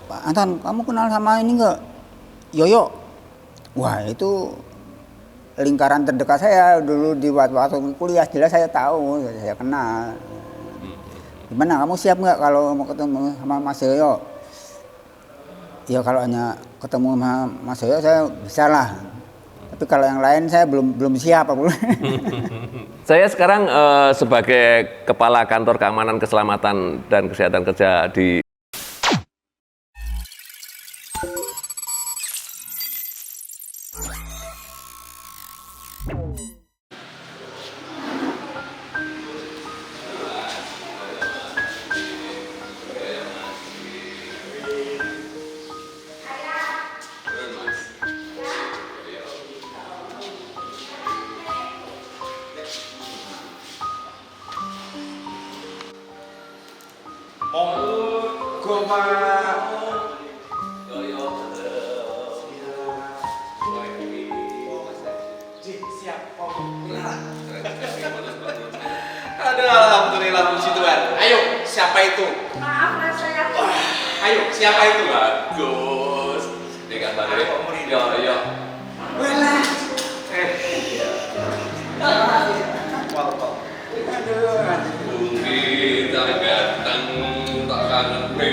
Pak Anton, kamu kenal sama ini enggak? Yoyo. Wah, itu lingkaran terdekat saya dulu di waktu kuliah, jelas saya tahu, saya kenal. Gimana, kamu siap nggak kalau mau ketemu sama Mas Yoyo? Ya kalau hanya ketemu sama Mas Yoyo saya bisa lah. Tapi kalau yang lain saya belum siap. Saya sekarang sebagai Kepala Kantor Keamanan Keselamatan dan Kesehatan Kerja di Alhamdulillah puji Tuhan. Ayo, siapa itu? Maaf mas saya. Ayo, siapa itu? bagus. Ini kabarnya. Yo. Walah. Bungki tak ganteng tak kangen be.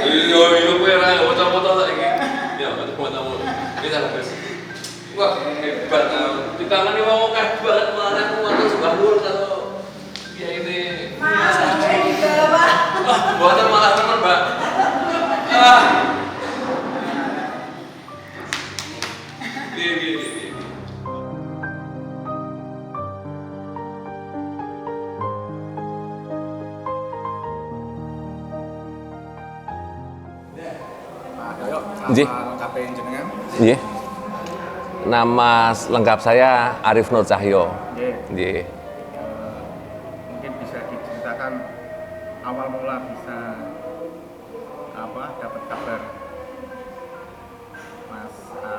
Iya, kowe ora foto-foto tak iki. Ya, foto-foto. Kita habis. Wah, hebat. Ditangani wong akeh banget malah aku matur sembah nuwun kalau ya ini. Mas, saya juga pak. Wah, buatan malah teman, Mbak. Ah. Gini. Nggih. Nggih. Nama lengkap saya Arif Nur Cahyo. Nggih. Mungkin bisa diceritakan awal mula bisa dapat kabar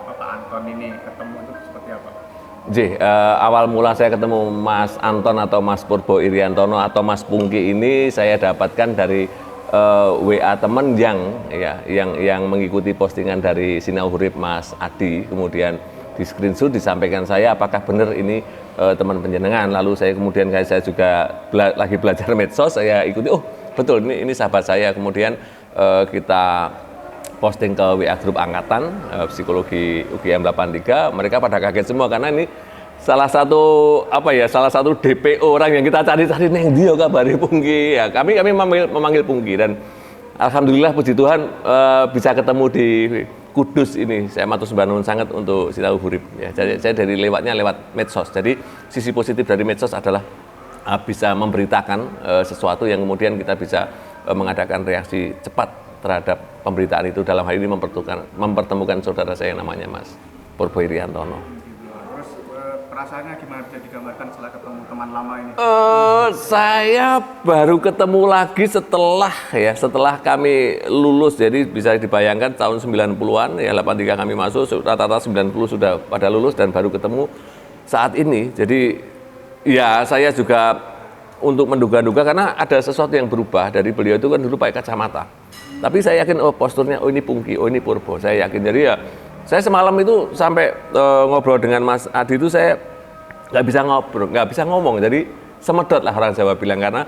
Pak Anton ini ketemu itu seperti apa? Awal mula saya ketemu Mas Anton atau Mas Purbo Iriantono atau Mas Pungki ini saya dapatkan dari WA teman yang mengikuti postingan dari Sinau Hurip Mas Adi, kemudian di screenshot disampaikan saya apakah benar ini teman penjenengan. Lalu saya juga lagi belajar medsos, saya ikuti, oh betul ini sahabat saya. Kemudian kita posting ke WA grup angkatan psikologi UGM 83, mereka pada kaget semua karena ini salah satu DPO orang yang kita cari-cari neng dia kabari Pungki. Ya, kami memanggil Pungki dan alhamdulillah puji Tuhan bisa ketemu di Kudus ini. Saya matur sembah nuwun sangat untuk Sinau Hurip ya. Saya dari lewat medsos. Jadi sisi positif dari medsos adalah bisa memberitakan sesuatu yang kemudian kita bisa mengadakan reaksi cepat terhadap pemberitaan itu. Dalam hal ini mempertemukan saudara saya yang namanya Mas Purbo Iriantono. Terus perasaannya gimana, bisa digambarkan setelah ketemu teman lama ini? Saya baru ketemu lagi setelah kami lulus. Jadi bisa dibayangkan tahun 90-an ya, 83 kami masuk, rata-rata 90 sudah pada lulus dan baru ketemu saat ini. Jadi ya saya juga untuk menduga-duga karena ada sesuatu yang berubah dari beliau itu kan dulu pakai kacamata. Tapi saya yakin posturnya ini Pungki, ini Purbo. Saya yakin. Jadi ya saya semalam itu sampai ngobrol dengan Mas Adi itu saya nggak bisa ngomong. Jadi semedot lah orang Jawa bilang karena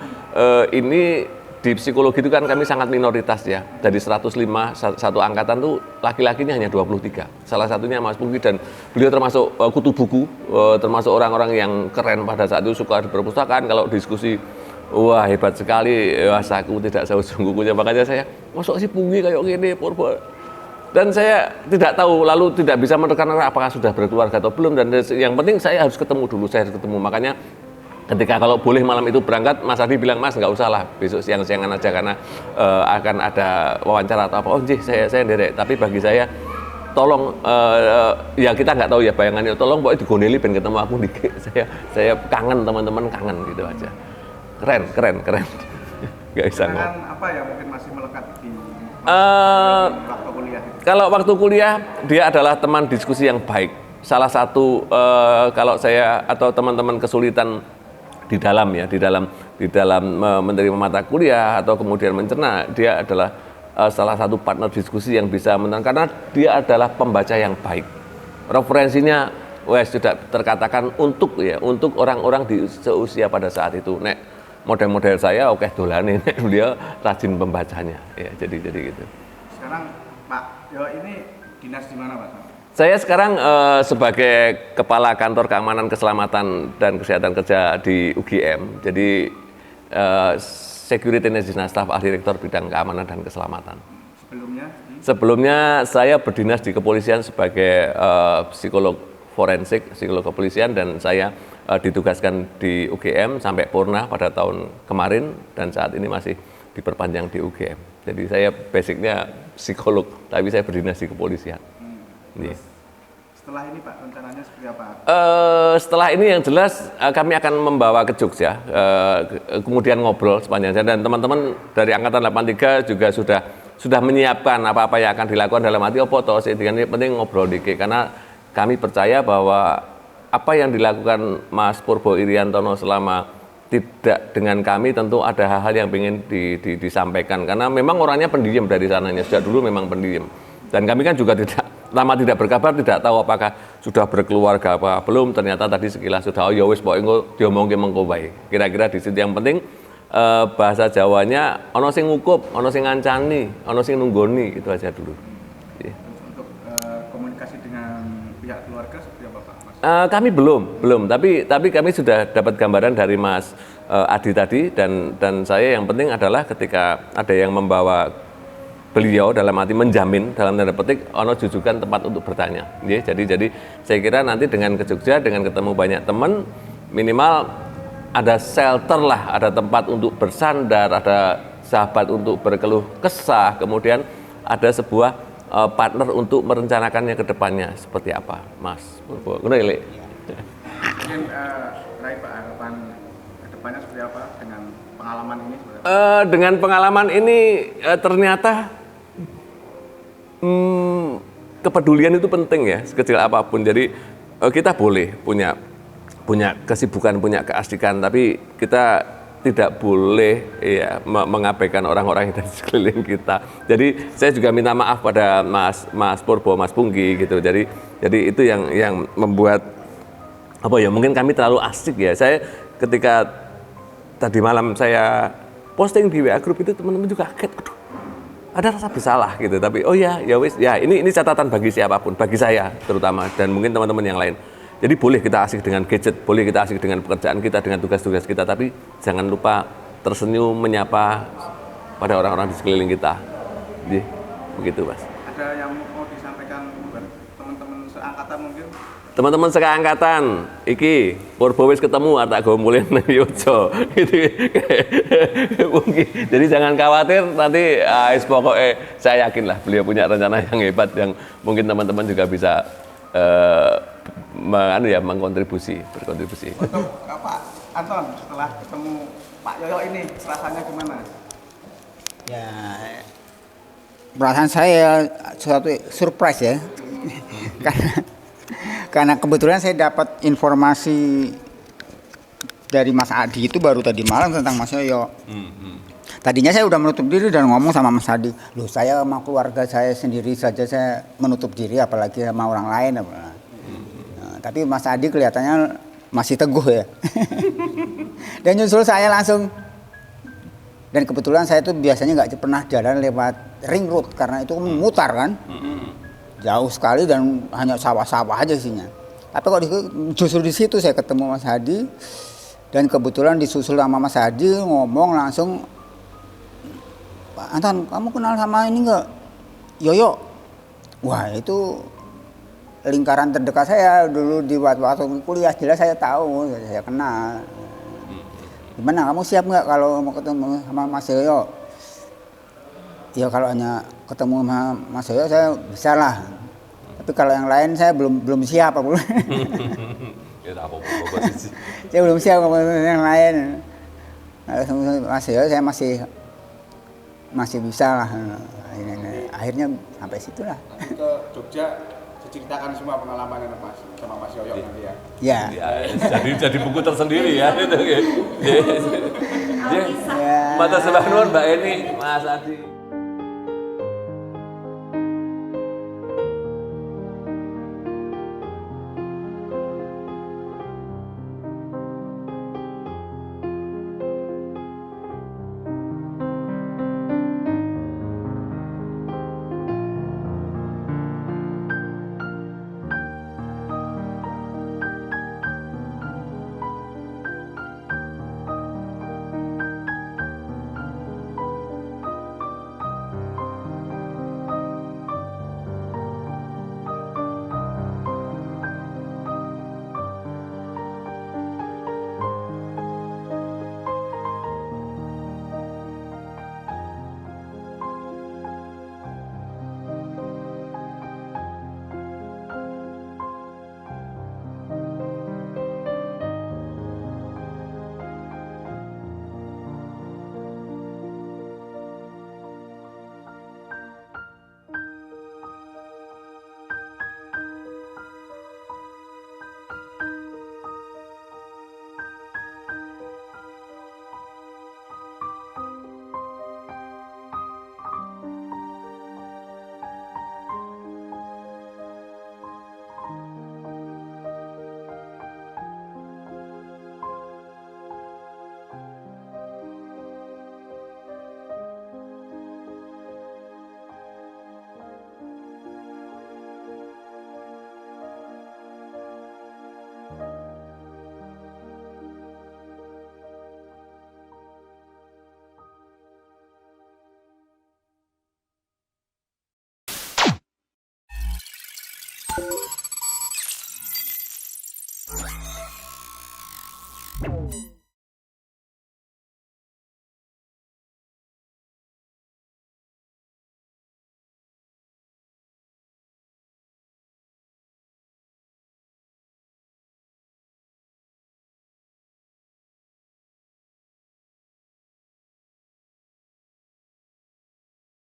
ini di psikologi itu kan kami sangat minoritas ya. Dari 105 satu angkatan tuh laki-lakinya hanya 23. Salah satunya Mas Pungki dan beliau termasuk kutu buku, termasuk orang-orang yang keren pada saat itu, suka di perpustakaan. Kalau diskusi, wah hebat sekali, aku tidak sejauh bukunya. Makanya saya, masuk si Pungki kayak gini, Purbo. Dan saya tidak tahu, lalu tidak bisa menerka apakah sudah berkeluarga atau belum. Dan yang penting saya harus ketemu dulu, Makanya Ketika kalau boleh malam itu berangkat, Mas Adi bilang, Mas nggak usah lah, besok siang-siangan aja karena akan ada wawancara atau apa. Oh jih, saya nderek. Tapi bagi saya, tolong ya kita nggak tahu ya bayangannya. Tolong pokoknya digondeli ben ketemu aku di saya kangen teman-teman kangen gitu aja. Keren. Nggak bisa ngomong. Kenangan apa ya mungkin masih melekat di waktu kuliah itu? Kalau waktu kuliah dia adalah teman diskusi yang baik. Salah satu kalau saya atau teman-teman kesulitan di dalam menerima mata kuliah atau kemudian mencerna, dia adalah salah satu partner diskusi yang bisa menang karena dia adalah pembaca yang baik. Referensinya sudah terkatakan untuk orang-orang di seusia pada saat itu. Nek model-model saya oke dolane, nek beliau rajin pembacanya. Ya, jadi gitu. Sekarang Pak Yo ini dinas di mana Pak? Saya sekarang sebagai Kepala Kantor Keamanan, Keselamatan, dan Kesehatan Kerja di UGM, jadi Security Dinas Staf Ahli Rektor Bidang Keamanan dan Keselamatan. Sebelumnya saya berdinas di kepolisian sebagai psikolog forensik, psikolog kepolisian, dan saya ditugaskan di UGM sampai purna pada tahun kemarin, dan saat ini masih diperpanjang di UGM. Jadi saya basicnya psikolog, tapi saya berdinas di kepolisian. Setelah ini Pak, rencananya seperti apa? Setelah ini yang jelas kami akan membawa ke Jogja, kemudian ngobrol sepanjang jalan, dan teman-teman dari Angkatan 83 juga sudah menyiapkan apa-apa yang akan dilakukan dalam arti opo toh, ini penting ngobrol dikit, karena kami percaya bahwa apa yang dilakukan Mas Purbo Iriantono selama tidak dengan kami tentu ada hal-hal yang ingin disampaikan, karena memang orangnya pendiam dari sananya, sejak dulu memang pendiam, dan kami kan juga tidak berkabar, tidak tahu apakah sudah berkeluarga apa belum. Ternyata tadi sekilas sudah, oh ya wis pokoke diomongke mengko wae. Kira-kira di situ yang penting bahasa Jawanya ono sing ngukup, ono sing ngancani, ono sing nunggoni, itu aja dulu. Untuk komunikasi dengan pihak keluarga seperti apa Pak? Kami belum, tapi kami sudah dapat gambaran dari Mas Adi tadi, dan saya yang penting adalah ketika ada yang membawa beliau dalam arti menjamin dalam tanda petik ono jujukan tempat untuk bertanya. Jadi saya kira nanti dengan ke Jogja, dengan ketemu banyak teman, minimal ada shelter lah, ada tempat untuk bersandar, ada sahabat untuk berkeluh kesah, kemudian ada sebuah partner untuk merencanakannya ke depannya seperti apa, Mas Purbo. Mungkin terakhir Pak, harapan ke depannya seperti apa dengan pengalaman ini? Dengan pengalaman ini ternyata kepedulian itu penting ya, sekecil apapun. Jadi kita boleh punya kesibukan, punya keasikan, tapi kita tidak boleh ya mengabaikan orang-orang yang di sekeliling kita. Jadi saya juga minta maaf pada Mas Purbo, Mas Pungki gitu. Jadi itu yang membuat apa ya, mungkin kami terlalu asik ya. Saya ketika tadi malam saya posting di WA Group itu, teman-teman juga kaget, aduh, ada rasa bersalah gitu. Tapi oh ya wis, ya ini catatan bagi siapapun, bagi saya terutama, dan mungkin teman-teman yang lain. Jadi boleh kita asik dengan gadget, boleh kita asik dengan pekerjaan kita, dengan tugas-tugas kita, tapi jangan lupa tersenyum menyapa pada orang-orang di sekeliling kita. Jadi begitu Mas. Ada yang mau disampaikan buat teman-teman seangkatan mungkin? Teman-teman seangkatan, iki Purbo wis ketemu tak go mulih nang Yojo. Gitu. Jadi jangan khawatir, nanti pokoknya saya yakin lah beliau punya rencana yang hebat yang mungkin teman-teman juga bisa berkontribusi. Untuk Pak Anton, setelah ketemu Pak Yoyo ini rasanya gimana? Ya, perasaan saya suatu surprise ya. Karena kebetulan saya dapat informasi dari Mas Adi itu baru tadi malam tentang Mas Yoyo. Tadinya saya udah menutup diri dan ngomong sama Mas Adi, loh saya sama keluarga saya sendiri saja saya menutup diri, apalagi sama orang lain. Tapi Mas Adi kelihatannya masih teguh ya. Dan nyusul saya langsung. Dan kebetulan saya tuh biasanya nggak pernah jalan lewat ring road karena itu mutar kan. Jauh sekali dan hanya sawah-sawah aja isinya. Tapi kok justru di situ saya ketemu Mas Hadi, dan kebetulan disusul sama Mas Hadi ngomong langsung, Pak Anton, kamu kenal sama ini nggak? Yoyo. Wah itu lingkaran terdekat saya dulu di waktu kuliah, jelas saya tahu, saya kenal. gimana kamu siap nggak kalau mau ketemu sama Mas Yoyo? Ya kalau hanya ketemu sama Mas Yoyo saya bisa lah. Tapi kalau yang lain saya belum siap aku. Ya tak apa-apa sih. Saya belum siap sama yang lain. Mas Yoyo saya masih bisa lah. Akhirnya sampai situ lah. Nanti ke Jogja diceritakan semua pengalamannya Mas sama Mas Yoyo nanti ya. Ya. Ya, jadi buku tersendiri ya itu. Ya. Alkisah. Mata sebelah nuwun Mbak Eni, Mas Adi.